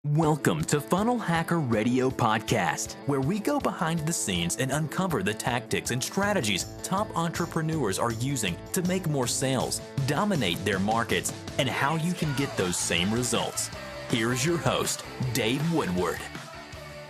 Welcome to Funnel Hacker Radio Podcast, where we go behind the scenes and uncover the tactics and strategies top entrepreneurs are using to make more sales, dominate their markets, and how you can get those same results. Here's your host, Dave Woodward.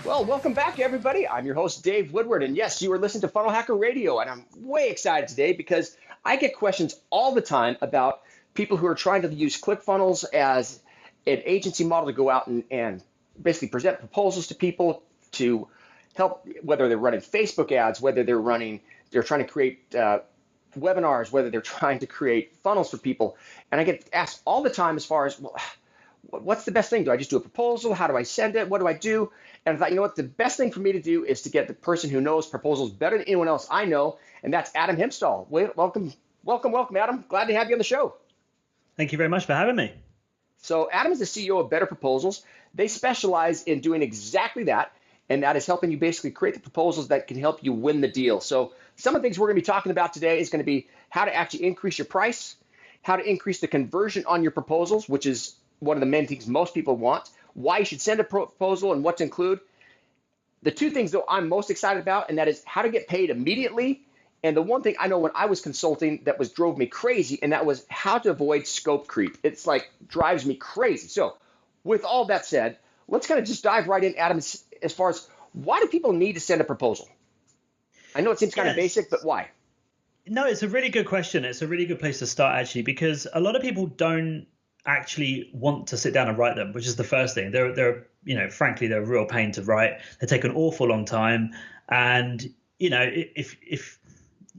Well, welcome back, everybody. I'm your host, Dave Woodward, and yes, you are listening to Funnel Hacker Radio, and I'm way excited today because I get questions all the time about people who are trying to use ClickFunnels as an agency model to go out and basically present proposals to people to help, whether they're running Facebook ads, whether they're trying to create webinars, whether they're trying to create funnels for people. And I get asked all the time as far as, well, what's the best thing? Do I just do a proposal? How do I send it? What do I do? And I thought, you know what, the best thing for me to do is to get the person who knows proposals better than anyone else I know, and that's Adam Hempenstall. Welcome, Adam. Glad to have you on the show. Thank you very much for having me. So Adam is the CEO of Better Proposals. They specialize in doing exactly that, and that is helping you basically create the proposals that can help you win the deal. So some of the things we're going to be talking about today is going to be how to actually increase your price, how to increase the conversion on your proposals, which is one of the main things most people want, why you should send a proposal and what to include. The two things, though, I'm most excited about, and that is how to get paid immediately. And the one thing I know when I was consulting that drove me crazy, and that was how to avoid scope creep. It's like drives me crazy. So with all that said, let's kind of just dive right in, Adam, as far as why do people need to send a proposal? I know it seems kind of basic, but why? No, it's a really good question. It's a really good place to start, actually, because a lot of people don't actually want to sit down and write them, which is the first thing. Frankly, they're a real pain to write. They take an awful long time. And, if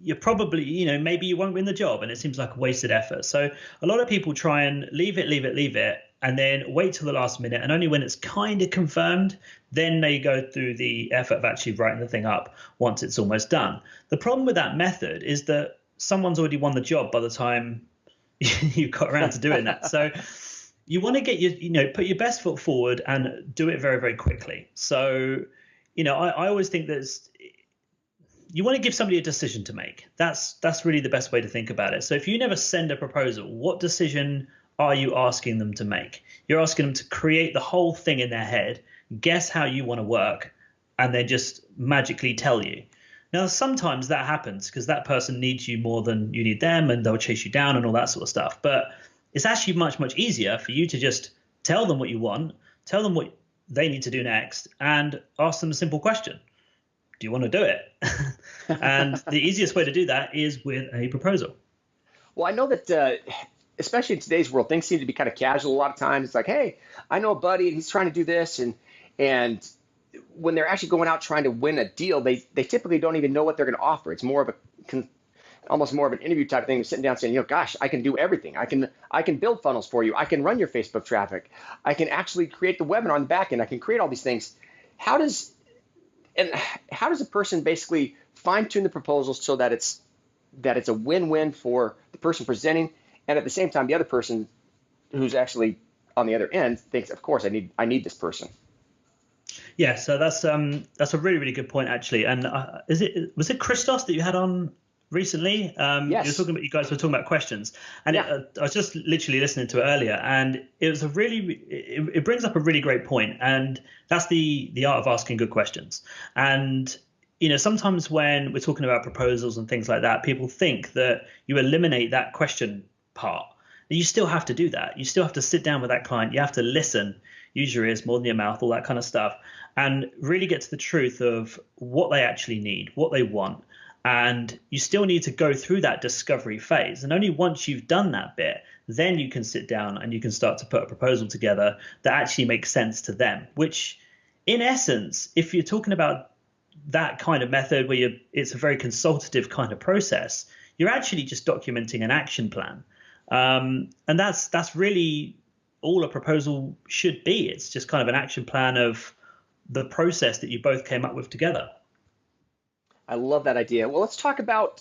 you're probably, maybe you won't win the job and it seems like a wasted effort. So a lot of people try and leave it, and then wait till the last minute. And only when it's kind of confirmed, then they go through the effort of actually writing the thing up once it's almost done. The problem with that method is that someone's already won the job by the time you got around to doing that. So you want to get put your best foot forward and do it very, very quickly. So, I always think you want to give somebody a decision to make. That's really the best way to think about it. So if you never send a proposal, what decision are you asking them to make? You're asking them to create the whole thing in their head, guess how you want to work, and then just magically tell you. Now, sometimes that happens because that person needs you more than you need them, and they'll chase you down and all that sort of stuff. But it's actually much, much easier for you to just tell them what you want, tell them what they need to do next, and ask them a simple question. Do you want to do it? And the easiest way to do that is with a proposal. Well, I know that especially in today's world, things seem to be kind of casual a lot of times. It's like, hey, I know a buddy and he's trying to do this. And when they're actually going out trying to win a deal, they typically don't even know what they're going to offer. It's more of almost more of an interview type of thing. They're sitting down saying, gosh, I can do everything. I can build funnels for you. I can run your Facebook traffic. I can actually create the webinar on the back end. I can create all these things. How does a person basically fine tune the proposal so that it's a win-win for the person presenting, and at the same time, the other person who's actually on the other end thinks, of course, I need this person. Yeah, so that's a really, really good point, actually. And was it Christos that you had on recently? Yes. You guys were talking about questions, and yeah. I was just literally listening to it earlier, and it was it brings up a really great point, and that's the art of asking good questions. And sometimes when we're talking about proposals and things like that, people think that you eliminate that question part. You still have to do that. You still have to sit down with that client. You have to listen, use your ears more than your mouth, all that kind of stuff, and really get to the truth of what they actually need, what they want. And you still need to go through that discovery phase. And only once you've done that bit, then you can sit down and you can start to put a proposal together that actually makes sense to them, which in essence, if you're talking about that kind of method where it's a very consultative kind of process, you're actually just documenting an action plan. And that's really all a proposal should be. It's just kind of an action plan of the process that you both came up with together. I love that idea. Well, let's talk about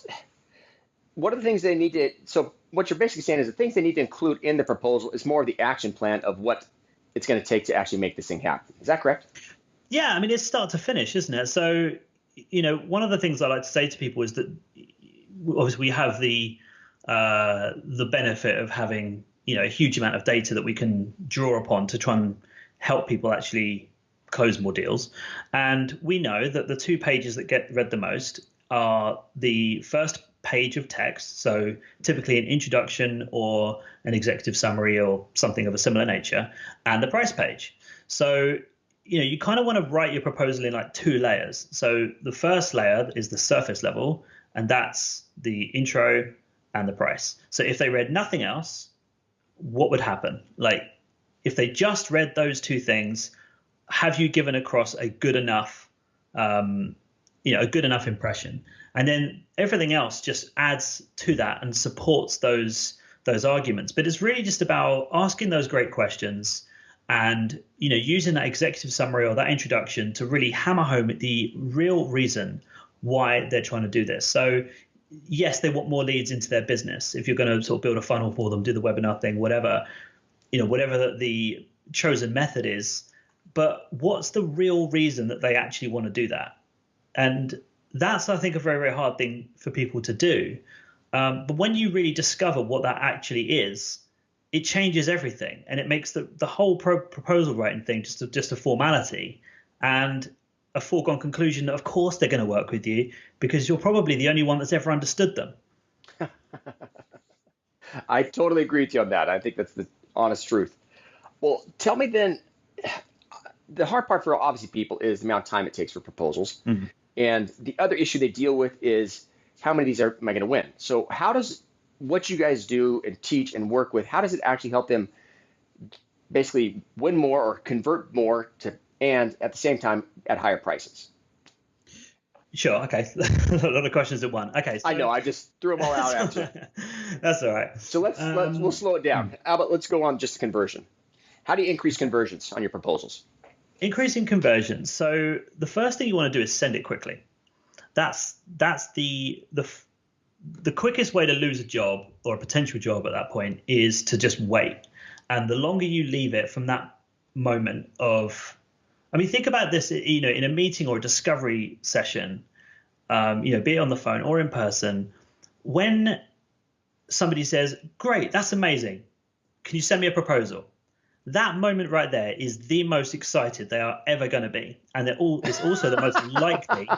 what are the things they need to. So what you're basically saying is the things they need to include in the proposal is more of the action plan of what it's going to take to actually make this thing happen. Is that correct? Yeah, I mean, it's start to finish, isn't it? So, one of the things I like to say to people is that obviously we have the benefit of having, a huge amount of data that we can draw upon to try and help people actually close more deals. And we know that the 2 pages that get read the most are the first page of text, so typically an introduction or an executive summary or something of a similar nature, and the price page. So you kind of want to write your proposal in like 2 layers. So the first layer is the surface level, and that's the intro and the price. So if they read nothing else, what would happen? Like, if they just read those 2 things, have you given across a good enough a good enough impression? And then everything else just adds to that and supports those arguments. But it's really just about asking those great questions and using that executive summary or that introduction to really hammer home the real reason why they're trying to do this. So yes, they want more leads into their business. If you're going to sort of build a funnel for them, do the webinar thing, whatever the chosen method is. But what's the real reason that they actually want to do that? And that's, I think, a very, very hard thing for people to do. But when you really discover what that actually is, it changes everything, and it makes the whole proposal writing thing just a formality and a foregone conclusion that, of course, they're going to work with you because you're probably the only one that's ever understood them. I totally agree with you on that. I think that's the honest truth. Well, tell me then, the hard part for obviously people is the amount of time it takes for proposals. Mm-hmm. And the other issue they deal with is how many of these am I going to win? So how does what you guys do and teach and work with, how does it actually help them basically win more or convert more and at the same time at higher prices? Sure. Okay. A lot of questions at one. Okay. So, I know. I just threw them all out at you. That's all right. So we'll slow it down. How about let's go on just conversion. How do you increase conversions on your proposals? Increasing conversions. So the first thing you want to do is send it quickly. That's the quickest way to lose a job or a potential job at that point is to just wait. And the longer you leave it from that moment of, think about this, in a meeting or a discovery session, be it on the phone or in person, when somebody says, "Great, that's amazing. Can you send me a proposal?" That moment right there is the most excited they are ever going to be. And it's also the most likely.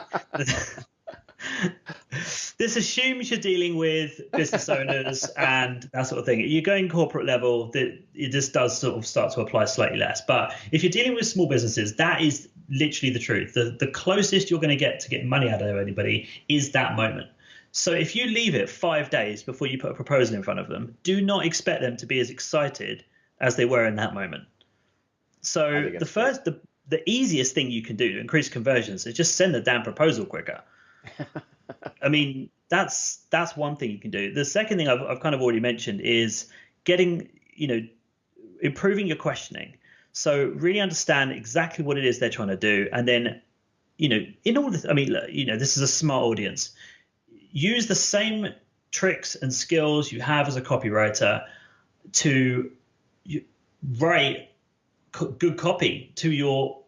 This assumes you're dealing with business owners and that sort of thing. You're going corporate level, it just does sort of start to apply slightly less. But if you're dealing with small businesses, that is literally the truth. The closest you're going to get money out of anybody is that moment. So if you leave it 5 days before you put a proposal in front of them, do not expect them to be as excited as they were in that moment. So the easiest thing you can do to increase conversions is just send the damn proposal quicker. That's one thing you can do. The second thing I've kind of already mentioned is improving your questioning. So really understand exactly what it is they're trying to do. And then, in order, this is a smart audience. Use the same tricks and skills you have as a copywriter to write good copy to your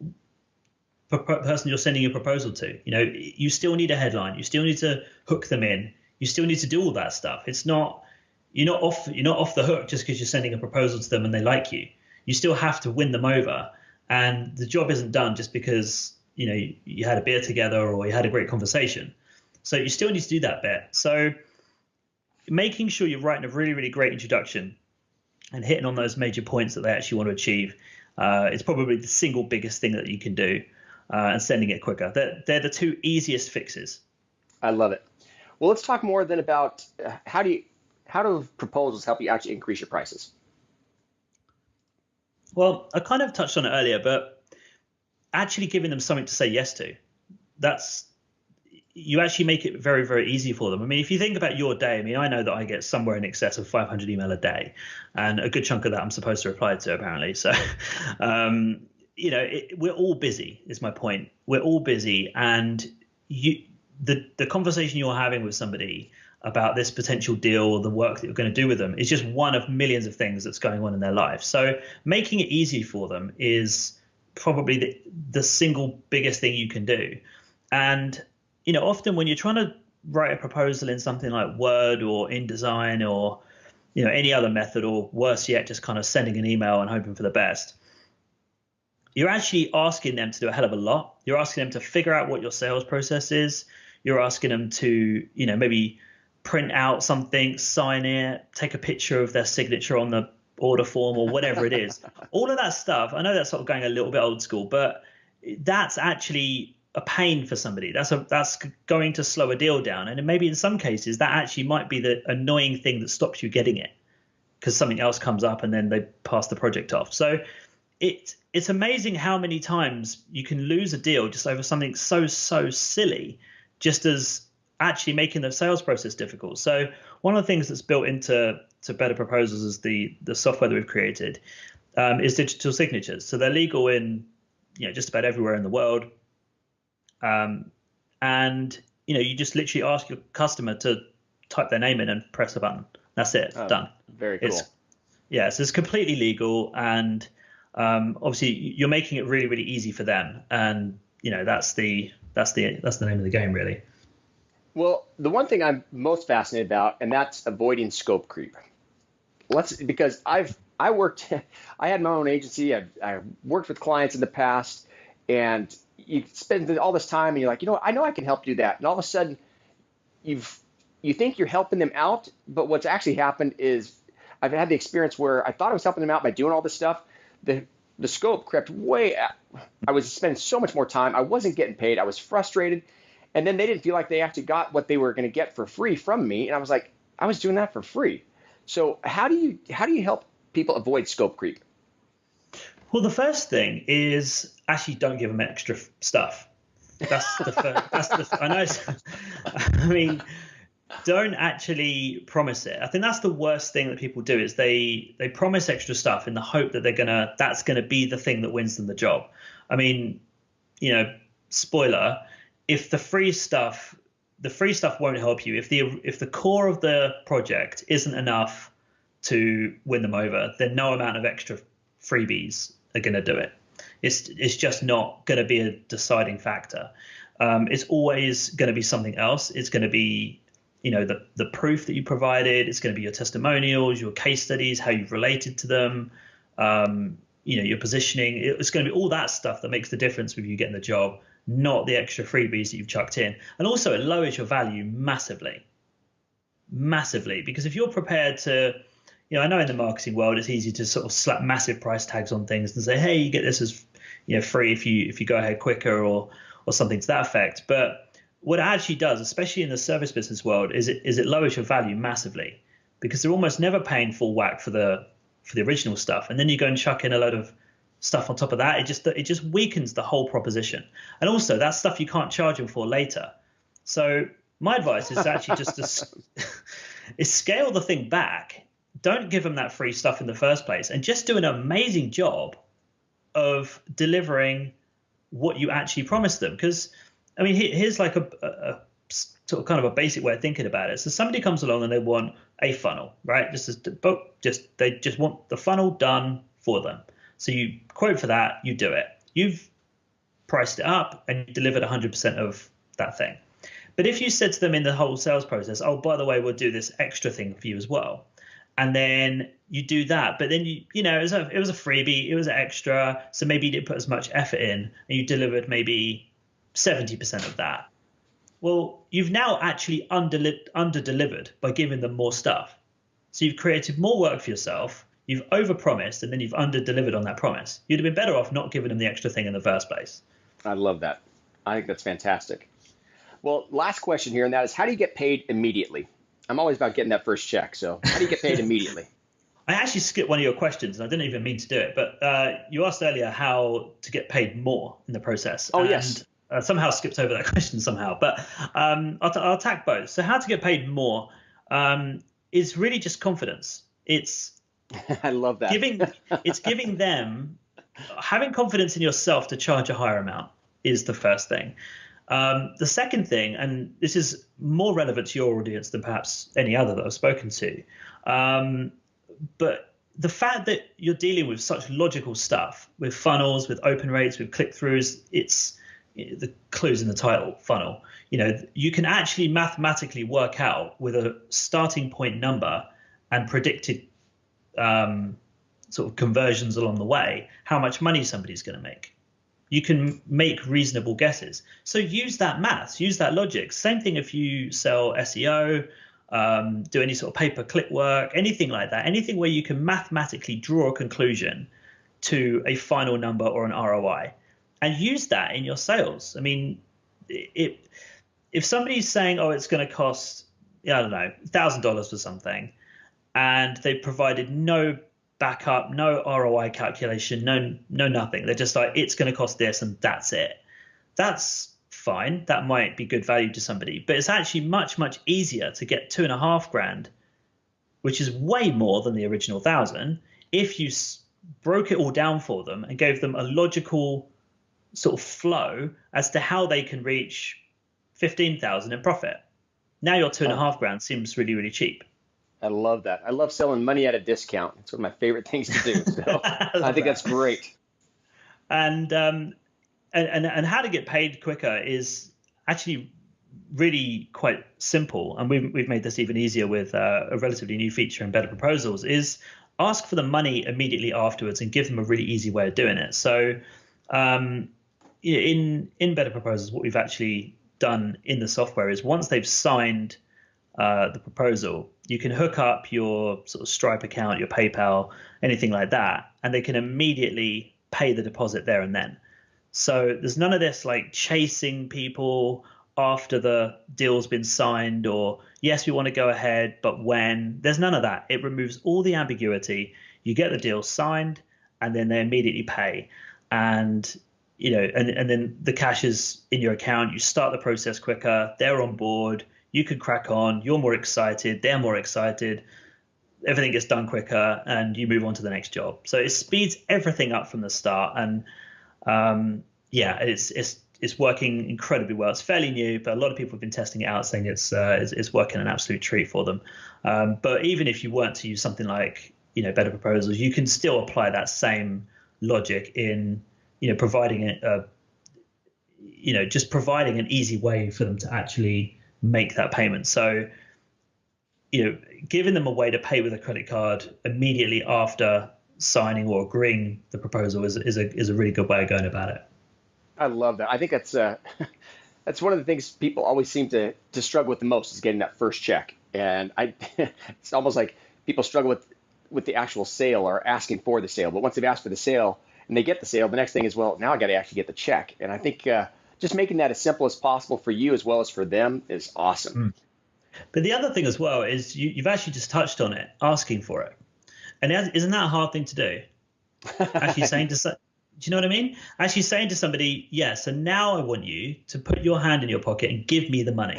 person you're sending your proposal to. You still need a headline. You still need to hook them in. You still need to do all that stuff. You're not off the hook just because you're sending a proposal to them and they like you. You still have to win them over, and the job isn't done just because you had a beer together or you had a great conversation. So you still need to do that bit. So making sure you're writing a really, really great introduction and hitting on those major points that they actually want to achieve is probably the single biggest thing that you can do, and sending it quicker. They're the 2 easiest fixes. I love it. Well, let's talk more then about how do proposals help you actually increase your prices? Well, I kind of touched on it earlier, but actually giving them something to say yes to, you actually make it very, very easy for them. If you think about your day, I know that I get somewhere in excess of 500 email a day, and a good chunk of that I'm supposed to reply to, apparently. So, we're all busy is my point. We're all busy, and the conversation you're having with somebody about this potential deal or the work that you're going to do with them is just one of millions of things that's going on in their life. So making it easy for them is probably the single biggest thing you can do. And often when you're trying to write a proposal in something like Word or InDesign or any other method, or worse yet, just kind of sending an email and hoping for the best, you're actually asking them to do a hell of a lot. You're asking them to figure out what your sales process is. You're asking them to, maybe print out something, sign it, take a picture of their signature on the order form or whatever it is. All of that stuff. I know that's sort of going a little bit old school, but that's actually a pain for somebody. That's going to slow a deal down. And maybe in some cases that actually might be the annoying thing that stops you getting it, because something else comes up and then they pass the project off. So it's amazing how many times you can lose a deal just over something so silly, just as actually making the sales process difficult. So one of the things that's built into Better Proposals is the software that we've created is digital signatures. So they're legal in just about everywhere in the world. And you just literally ask your customer to type their name in and press a button. That's it. Done. Very cool. So it's completely legal, and obviously you're making it really, really easy for them. And that's the name of the game, really. Well, the one thing I'm most fascinated about, and that's avoiding scope creep. Because I had my own agency. I worked with clients in the past, and you spend all this time and you're like, I know I can help do that. And all of a sudden you think you're helping them out, but what's actually happened is I've had the experience where I thought I was helping them out by doing all this stuff. The scope crept way out. I was spending so much more time. I wasn't getting paid. I was frustrated. And then they didn't feel like they actually got what they were going to get for free from me. And I was like, I was doing that for free. So how do you help people avoid scope creep? Well, the first thing is actually don't give them extra stuff. That's the first. I know. I mean, don't actually promise it. I think that's the worst thing that people do is they promise extra stuff in the hope that that's gonna be the thing that wins them the job. I mean, spoiler, if the free stuff won't help you, if the core of the project isn't enough to win them over, then no amount of extra freebies are going to do it. It's just not going to be a deciding factor. It's always going to be something else. It's going to be the proof that you provided. It's going to be your testimonials, your case studies, how you've related to them, your positioning. It's going to be all that stuff that makes the difference with you getting the job, not the extra freebies that you've chucked in. And also it lowers your value massively, because if you're prepared to, I know in the marketing world it's easy to sort of slap massive price tags on things and say, hey, you get this as free if you go ahead quicker or something to that effect. But what it actually does, especially in the service business world, is it lowers your value massively, because they're almost never paying full whack for the original stuff, and then you go and chuck in a load of stuff on top of that. It just weakens the whole proposition. And also that's stuff you can't charge them for later. So my advice is actually just to scale the thing back. Don't give them that free stuff in the first place, and just do an amazing job of delivering what you actually promised them. Because I mean, here's like a sort of kind of a basic way of thinking about it. So somebody comes along and they want a funnel, right? They just want the funnel done for them. So you quote for that, you do it. You've priced it up and you delivered 100% of that thing. But if you said to them in the whole sales process, oh, by the way, we'll do this extra thing for you as well, and then you do that, but then it was a freebie, it was extra, so maybe you didn't put as much effort in, and you delivered maybe 70% of that. Well, you've now actually under-delivered by giving them more stuff. So you've created more work for yourself. You've overpromised, and then you've under-delivered on that promise. You'd have been better off not giving them the extra thing in the first place. I love that. I think that's fantastic. Well, last question here, and that is, how do you get paid immediately? I'm always about getting that first check. So how do you get paid immediately? I actually skipped one of your questions, and I didn't even mean to do it. But you asked earlier how to get paid more in the process. Oh, yes. Somehow skipped over that question somehow. But I'll attack both. So how to get paid more is really just confidence. I love that. Giving them, having confidence in yourself to charge a higher amount is the first thing. The second thing, and this is more relevant to your audience than perhaps any other that I've spoken to, but the fact that you're dealing with such logical stuff, with funnels, with open rates, with click-throughs, it's the clues in the title, funnel. You can actually mathematically work out with a starting point number and predicted sort of conversions along the way, how much money somebody's going to make. You can make reasonable guesses. So use that maths, use that logic. Same thing if you sell SEO, do any sort of pay-per-click work, anything like that, anything where you can mathematically draw a conclusion to a final number or an ROI, and use that in your sales. I mean, if somebody's saying, oh, it's going to cost, I don't know, $1,000 for something, and they provided no backup, no ROI calculation, no nothing. They're just like, it's going to cost this and that's it. That's fine. That might be good value to somebody, but it's actually much, much easier to get $2,500, which is way more than the original 1,000, if you broke it all down for them and gave them a logical sort of flow as to how they can reach 15,000 in profit. Now your $2,500 seems really, really cheap. I love that. I love selling money at a discount. It's one of my favorite things to do. So I think that's great. And how to get paid quicker is actually really quite simple. And we've made this even easier with a relatively new feature in Better Proposals, is ask for the money immediately afterwards and give them a really easy way of doing it. So in Better Proposals, what we've actually done in the software is once they've signed the proposal, you can hook up your sort of Stripe account, your PayPal, anything like that, and they can immediately pay the deposit there and then. So there's none of this like chasing people after the deal's been signed, or yes, we want to go ahead, but when. There's none of that. It removes all the ambiguity. You get the deal signed, and then they immediately pay. And and then the cash is in your account. You start the process quicker. They're on board. You can crack on. You're more excited. They're more excited. Everything gets done quicker, and you move on to the next job. So it speeds everything up from the start. And it's working incredibly well. It's fairly new, but a lot of people have been testing it out, saying it's working an absolute treat for them. But even if you weren't to use something like Better Proposals, you can still apply that same logic in providing it, just providing an easy way for them to actually make that payment. So, giving them a way to pay with a credit card immediately after signing or agreeing the proposal is a really good way of going about it. I love that. I think that's that's one of the things people always seem to struggle with the most, is getting that first check. And it's almost like people struggle with the actual sale or asking for the sale. But once they've asked for the sale and they get the sale, the next thing is, well, now I got to actually get the check. And I think just making that as simple as possible for you as well as for them is awesome. But the other thing as well is you've actually just touched on it, asking for it. And isn't that a hard thing to do? Actually saying do you know what I mean? Actually saying to somebody, yes, so now I want you to put your hand in your pocket and give me the money.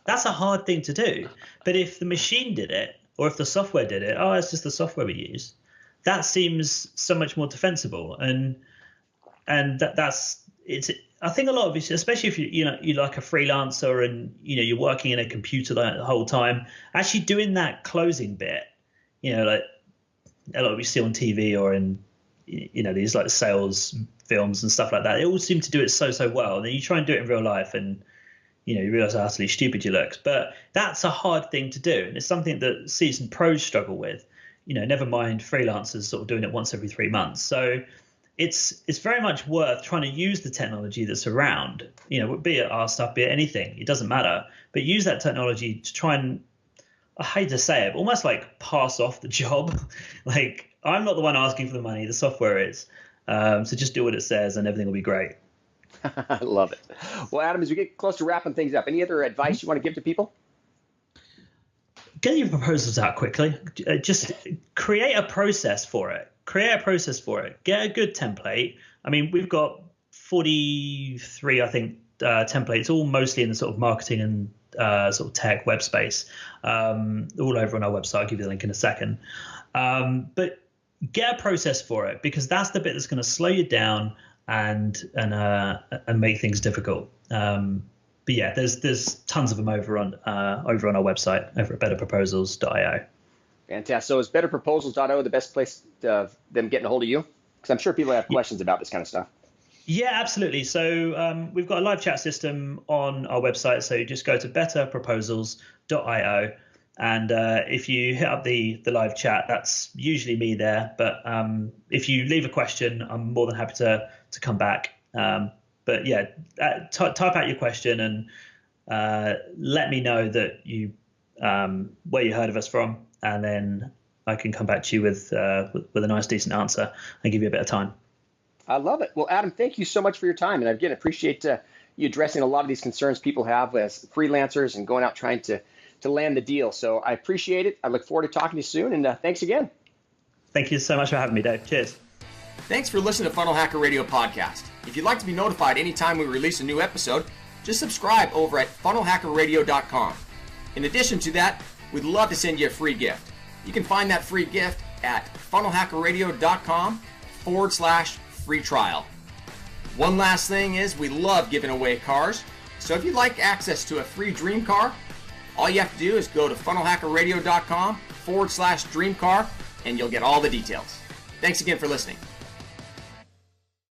That's a hard thing to do. But if the machine did it, or if the software did it, it's just the software we use, that seems so much more defensible. And that's it's. I think a lot of it, especially if you're like a freelancer and you're working in a computer the whole time, actually doing that closing bit, like a lot we see on TV or in these like sales films and stuff like that. They all seem to do it so well. And then you try and do it in real life, and you realize how utterly stupid you look. But that's a hard thing to do, and it's something that seasoned pros struggle with. Never mind freelancers sort of doing it once every 3 months. So it's very much worth trying to use the technology that's around, be it our stuff, be it anything, it doesn't matter, but use that technology to try and, I hate to say it, but almost like pass off the job. Like, I'm not the one asking for the money, the software is. So just do what it says and everything will be great. I love it. Well, Adam, as we get close to wrapping things up, any other advice you want to give to people? Get your proposals out quickly. Just create a process for it. Get a good template. I mean, we've got 43, I think, templates, all mostly in the sort of marketing and sort of tech web space, all over on our website. I'll give you the link in a second. But get a process for it, because that's the bit that's going to slow you down and make things difficult. But yeah, there's tons of them over on our website, over at betterproposals.io. Fantastic. So is betterproposals.io the best place them getting a hold of you? Because I'm sure people have questions about this kind of stuff. Yeah, absolutely. So we've got a live chat system on our website. So you just go to betterproposals.io. And if you hit up the live chat, that's usually me there. But if you leave a question, I'm more than happy to come back. But yeah, type out your question and let me know that you where you heard of us from, and then I can come back to you with a nice, decent answer and give you a bit of time. I love it. Well, Adam, thank you so much for your time. And again, appreciate you addressing a lot of these concerns people have as freelancers and going out trying to land the deal. So I appreciate it. I look forward to talking to you soon. And thanks again. Thank you so much for having me, Dave. Cheers. Thanks for listening to Funnel Hacker Radio Podcast. If you'd like to be notified anytime we release a new episode, just subscribe over at funnelhackerradio.com. In addition to that, we'd love to send you a free gift. You can find that free gift at funnelhackerradio.com/free trial. One last thing is we love giving away cars. So if you'd like access to a free dream car, all you have to do is go to funnelhackerradio.com/dream car and you'll get all the details. Thanks again for listening.